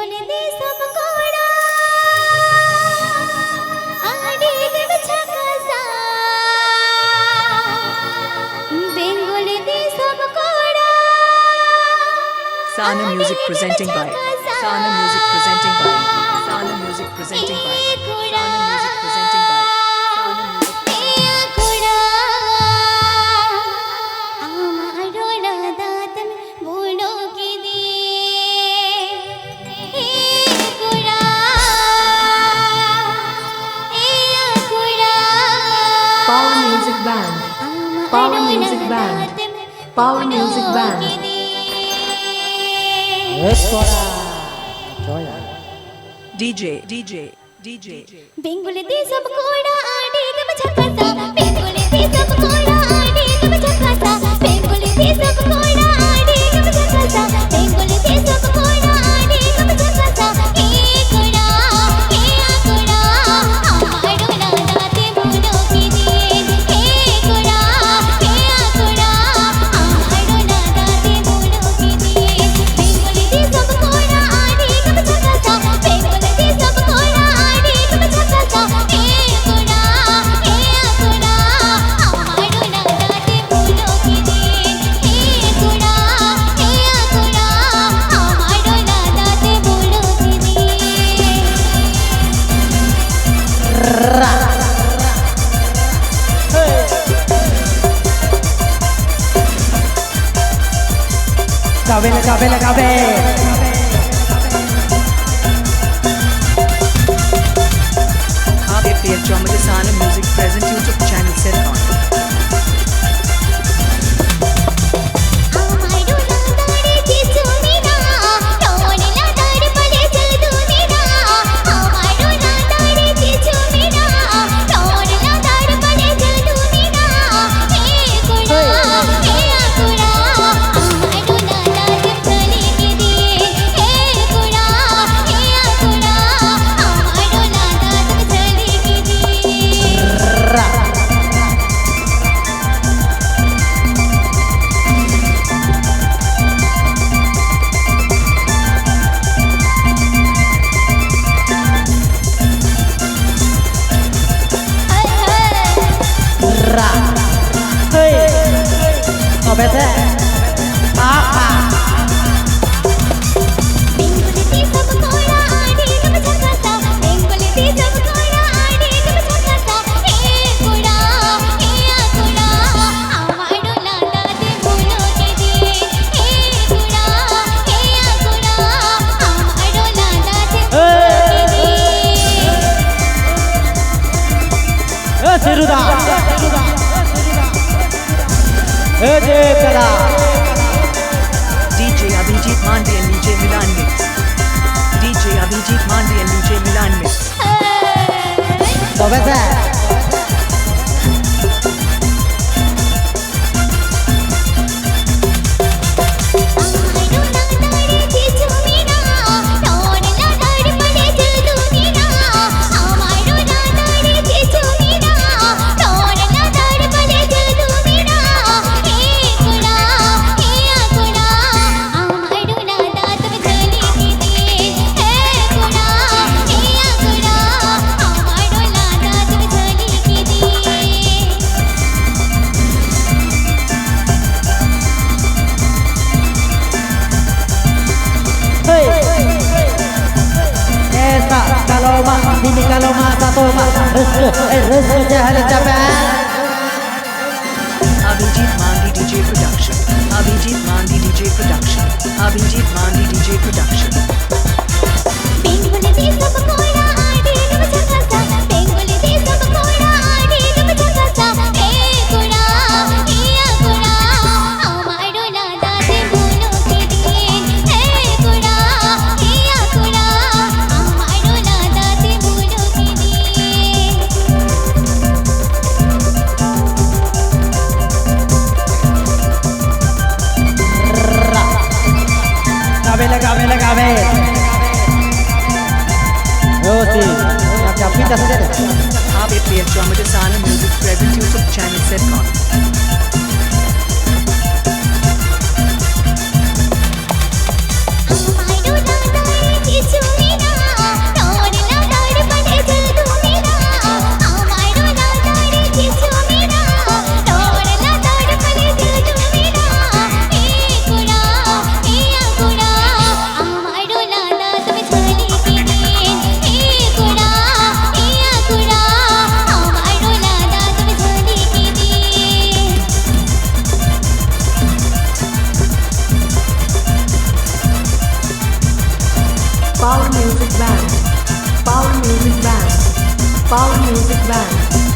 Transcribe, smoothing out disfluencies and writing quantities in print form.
Bengali दे सब कोड़ा आड़ी के बछका बेंगोली दे सब कोड़ा Sana Music presenting by Sana Music presenting by Sana Music presenting by Sana Music presenting by Sana Music Power Music Band. Power Music Band. Power Music Band. DJ बेंगोली दे सब कोड़ा आड़ी के बछका बेंगोली दे सब कोड़ा आड़ी के बछका बेंगोली दे सब कोड़ा आड़ी के बछका बेंगोली दे सब कोड़ा आड़ी के बछका ए कोड़ा हमारो नाते बोलो की दिए ए कोड़ा हमारो नाते बोलो की दिए बेंगोली दे सब कोड़ा आड़ी के बछका बेंगोली दे सब कोड़ा आड़ी के बछका ए कोड़ा हमारो नाते बोलो की दिए ए कोड़ा हमारो नाते बोलो की दिए Cabe. आप APL Chowma Sana Music present YouTube channel Sercon हमारो नादारे जीसु मीना टोन लादार पले जल्दू मीना हमारो नादारे जीसु मीना टोन लादार पले जल्दू मीना ए कोड़ा हमारो नादार चले के दिए ए कोड़ा हमारो नादार चले के दिए बेंगोली दे सब कोड़ा आड़ी के बछका बेंगोली दे सब कोड़ा आड़ी के बछका ए कोड़ा हमारो नाते बोलो के दिए ए कोड़ा हमारो नाते बोलो के दिए DJ Abhijit Mandey and DJ Milan Mix DJ Abhijit Mandey and DJ Milan Mix हमारो नादारे जीसु मीना टोन लादार पले जल्दू मीना हमारो नादारे जीसु मीना टोन लादार पले जल्दू मीना ए कोड़ा हमारो नादात चले के दिए ए कोड़ा हमारो नादात चले के दिए Kalau mata toma, rezeki jahil jaban. Abhijit Mandey DJ Production Abhijit Mandey DJ Production Abhijit Mandey DJ Production बेंगोली दे सब कोड़ा आड़ी के बछका बेंगोली दे सब कोड़ा आड़ी के बछका ए कोड़ा हमारो नाते बोलो के दिए ए कोड़ा हमारो नाते बोलो के दिए Cabe. Oh sí, capita saja. आप APL Chowma Sana Music present YouTube channel Sercon हमारो नादारे जीसु Power Music Band. Power Music Band. Power Music Band.